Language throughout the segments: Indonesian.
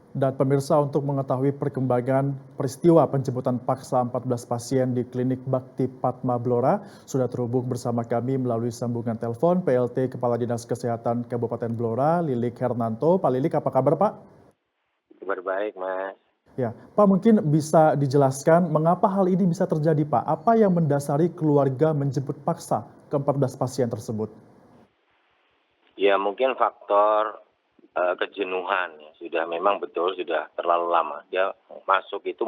Dan pemirsa untuk mengetahui perkembangan peristiwa penjemputan paksa 14 pasien di klinik Bakti Padma Blora, sudah terhubung bersama kami melalui sambungan telepon PLT Kepala Dinas Kesehatan Kabupaten Blora, Lilik Hernanto. Pak Lilik, apa kabar Pak? Kabar baik, Mas. Ya, Pak mungkin bisa dijelaskan mengapa hal ini bisa terjadi Pak? Apa yang mendasari keluarga menjemput paksa ke-14 pasien tersebut? Ya mungkin faktor kejenuhan ya, sudah memang betul sudah terlalu lama. Dia masuk itu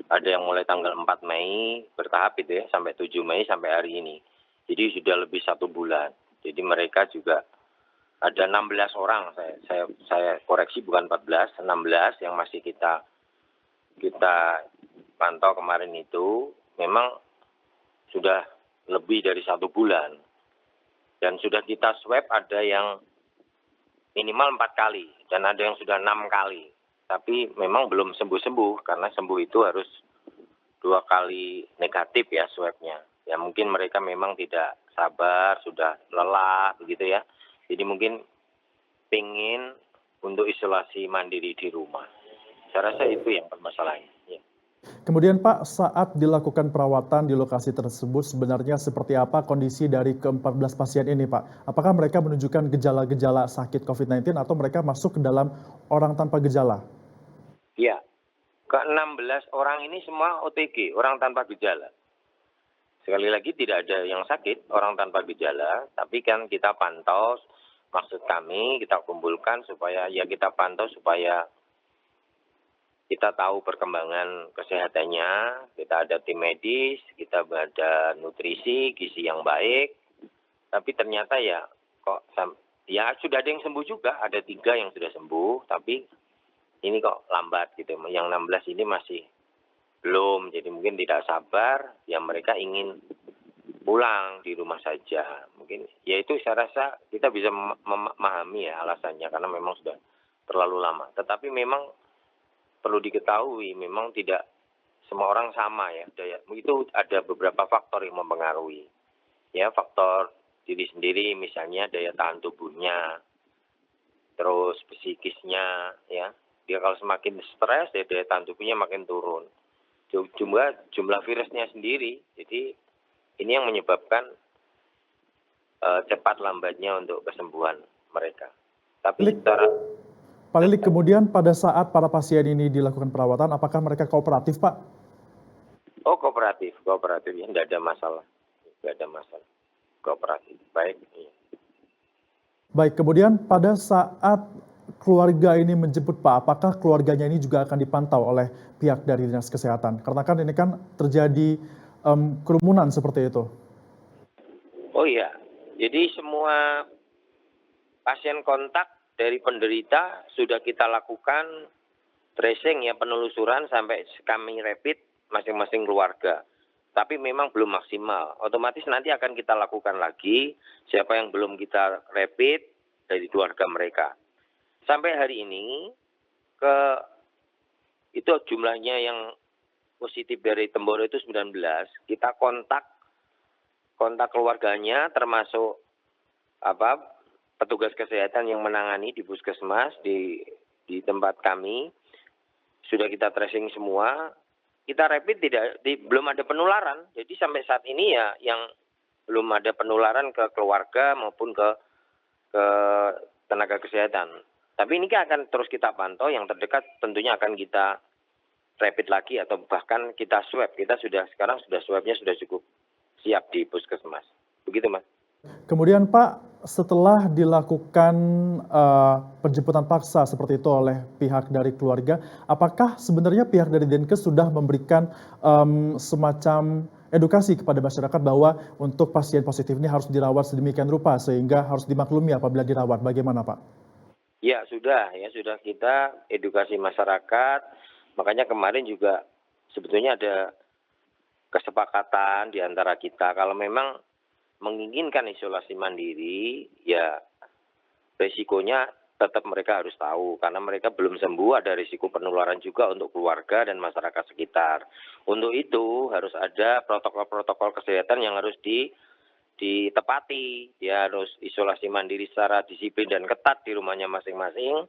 ada yang mulai tanggal 4 Mei bertahap itu ya, sampai 7 Mei sampai hari ini. Jadi sudah lebih 1 bulan. Jadi mereka juga ada 16 orang, saya koreksi bukan 14, 16 yang masih kita pantau kemarin itu memang sudah lebih dari 1 bulan. Dan sudah kita swab ada yang minimal 4 kali dan ada yang sudah 6 kali. Tapi memang belum sembuh-sembuh karena sembuh itu harus 2 kali negatif ya swabnya. Ya mungkin mereka memang tidak sabar, sudah lelah begitu ya. Jadi mungkin pingin untuk isolasi mandiri di rumah. Saya rasa itu yang permasalahannya. Ya. Kemudian Pak, saat dilakukan perawatan di lokasi tersebut sebenarnya seperti apa kondisi dari ke-14 pasien ini Pak? Apakah mereka menunjukkan gejala-gejala sakit COVID-19 atau mereka masuk ke dalam orang tanpa gejala? Ya, ke-16 orang ini semua OTG, orang tanpa gejala. Sekali lagi tidak ada yang sakit, orang tanpa gejala, tapi kan kita pantau, maksud kami kita kumpulkan supaya kita pantau supaya kita tahu perkembangan kesehatannya, kita ada tim medis, kita ada nutrisi, gizi yang baik, tapi ternyata ya sudah ada yang sembuh juga, ada 3 yang sudah sembuh, tapi ini kok lambat gitu, yang 16 ini masih belum, jadi mungkin tidak sabar, ya mereka ingin pulang di rumah saja. Mungkin ya itu saya rasa kita bisa memahami ya alasannya karena memang sudah terlalu lama. Tetapi memang perlu diketahui memang tidak semua orang sama ya. Itu ada beberapa faktor yang mempengaruhi. Ya, faktor diri sendiri misalnya daya tahan tubuhnya, terus psikisnya ya. Dia kalau semakin stres daya tahan tubuhnya makin turun. Jumlah virusnya sendiri. Jadi ini yang menyebabkan cepat lambatnya untuk kesembuhan mereka. Tapi Pak Lilik, kemudian pada saat para pasien ini dilakukan perawatan, apakah mereka kooperatif, Pak? Oh, kooperatif ya, tidak ada masalah, kooperatif, baik. Iya. Baik, kemudian pada saat keluarga ini menjemput Pak, apakah keluarganya ini juga akan dipantau oleh pihak dari Dinas Kesehatan? Karena kan ini kan terjadi kerumunan seperti itu. Oh iya, jadi semua pasien kontak dari penderita sudah kita lakukan tracing ya, penelusuran sampai kami rapid masing-masing keluarga. Tapi memang belum maksimal. Otomatis nanti akan kita lakukan lagi siapa yang belum kita rapid dari keluarga mereka. Sampai hari ini itu jumlahnya yang positif dari Temboro itu 19. Kita kontak keluarganya termasuk petugas kesehatan yang menangani di puskesmas di tempat kami. Sudah kita tracing semua. Kita rapid belum ada penularan. Jadi sampai saat ini ya yang belum ada penularan ke keluarga maupun ke tenaga kesehatan. Tapi ini akan terus kita pantau, yang terdekat tentunya akan kita rapid lagi atau bahkan kita swab. Kita sekarang swabnya sudah cukup siap di puskesmas. Begitu Mas. Kemudian Pak, setelah dilakukan penjemputan paksa seperti itu oleh pihak dari keluarga, apakah sebenarnya pihak dari Dinkes sudah memberikan semacam edukasi kepada masyarakat bahwa untuk pasien positif ini harus dirawat sedemikian rupa sehingga harus dimaklumi apabila dirawat? Bagaimana Pak? Ya sudah kita edukasi masyarakat. Makanya kemarin juga sebetulnya ada kesepakatan di antara kita kalau memang menginginkan isolasi mandiri, ya resikonya tetap mereka harus tahu karena mereka belum sembuh, ada risiko penularan juga untuk keluarga dan masyarakat sekitar. Untuk itu harus ada protokol-protokol kesehatan yang harus ditepati. Dia harus isolasi mandiri secara disiplin dan ketat di rumahnya masing-masing.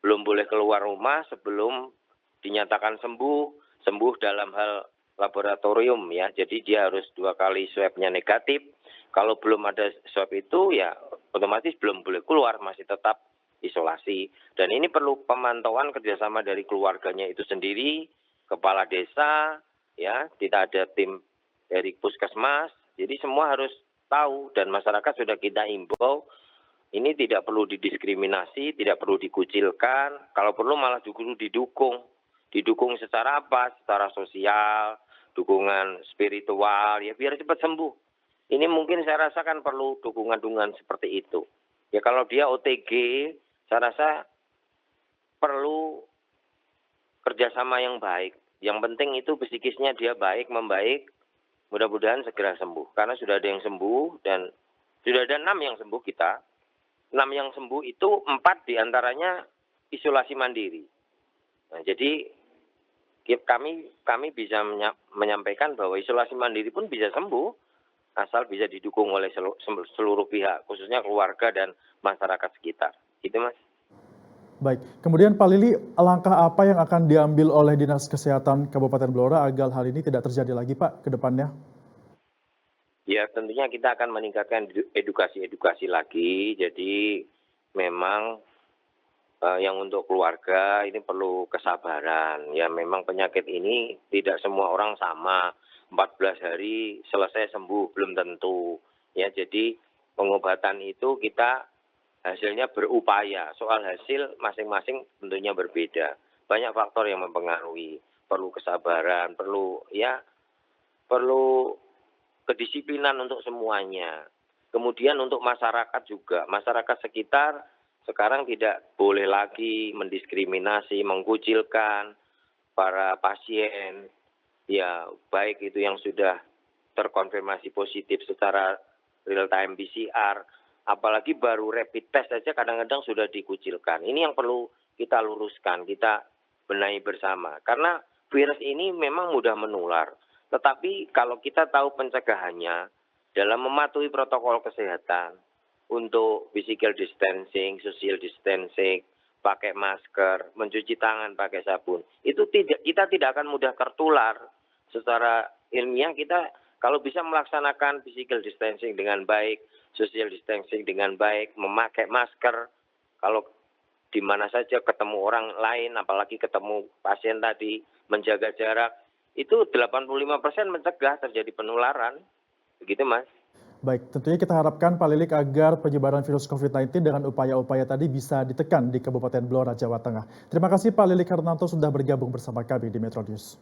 belum boleh keluar rumah sebelum dinyatakan sembuh dalam hal laboratorium ya. Jadi dia harus 2 kali swab-nya negatif. Kalau belum ada swab itu ya otomatis belum boleh keluar, masih tetap isolasi. Dan ini perlu pemantauan kerjasama dari keluarganya itu sendiri, kepala desa, ya, tidak ada tim dari puskesmas. Jadi semua harus tahu dan masyarakat sudah kita imbau. Ini tidak perlu didiskriminasi, tidak perlu dikucilkan, kalau perlu malah perlu didukung. Didukung secara apa? Secara sosial, dukungan spiritual, ya biar cepat sembuh. Ini mungkin saya rasa kan perlu dukungan-dukungan seperti itu. Ya kalau dia OTG, saya rasa perlu kerjasama yang baik. Yang penting itu psikisnya dia baik, membaik, mudah-mudahan segera sembuh. Karena sudah ada yang sembuh dan sudah ada 6 yang sembuh kita. 6 yang sembuh itu 4 diantaranya isolasi mandiri. Nah, jadi kami bisa menyampaikan bahwa isolasi mandiri pun bisa sembuh asal bisa didukung oleh seluruh pihak, khususnya keluarga dan masyarakat sekitar. Gitu, Mas. Baik, kemudian Pak Lili, langkah apa yang akan diambil oleh Dinas Kesehatan Kabupaten Blora agar hal ini tidak terjadi lagi, Pak, ke depannya? Ya, tentunya kita akan meningkatkan edukasi lagi. Jadi memang yang untuk keluarga ini perlu kesabaran. Ya memang penyakit ini tidak semua orang sama. 14 hari selesai sembuh belum tentu. Ya jadi pengobatan itu kita hasilnya berupaya. Soal hasil masing-masing tentunya berbeda. Banyak faktor yang mempengaruhi. Perlu kesabaran, perlu kedisiplinan untuk semuanya. Kemudian untuk masyarakat juga, masyarakat sekitar sekarang tidak boleh lagi mendiskriminasi, mengkucilkan para pasien, ya baik itu yang sudah terkonfirmasi positif secara real time PCR, apalagi baru rapid test saja kadang-kadang sudah dikucilkan. Ini yang perlu kita luruskan, kita benahi bersama. Karena virus ini memang mudah menular. Tetapi kalau kita tahu pencegahannya dalam mematuhi protokol kesehatan untuk physical distancing, social distancing, pakai masker, mencuci tangan pakai sabun, itu kita tidak akan mudah tertular. Secara ilmiah kita kalau bisa melaksanakan physical distancing dengan baik, social distancing dengan baik, memakai masker, kalau di mana saja ketemu orang lain, apalagi ketemu pasien tadi, menjaga jarak, itu 85% mencegah terjadi penularan. Begitu, Mas. Baik, tentunya kita harapkan Pak Lilik agar penyebaran virus COVID-19 dengan upaya-upaya tadi bisa ditekan di Kabupaten Blora, Jawa Tengah. Terima kasih Pak Lilik Hartanto sudah bergabung bersama kami di Metro News.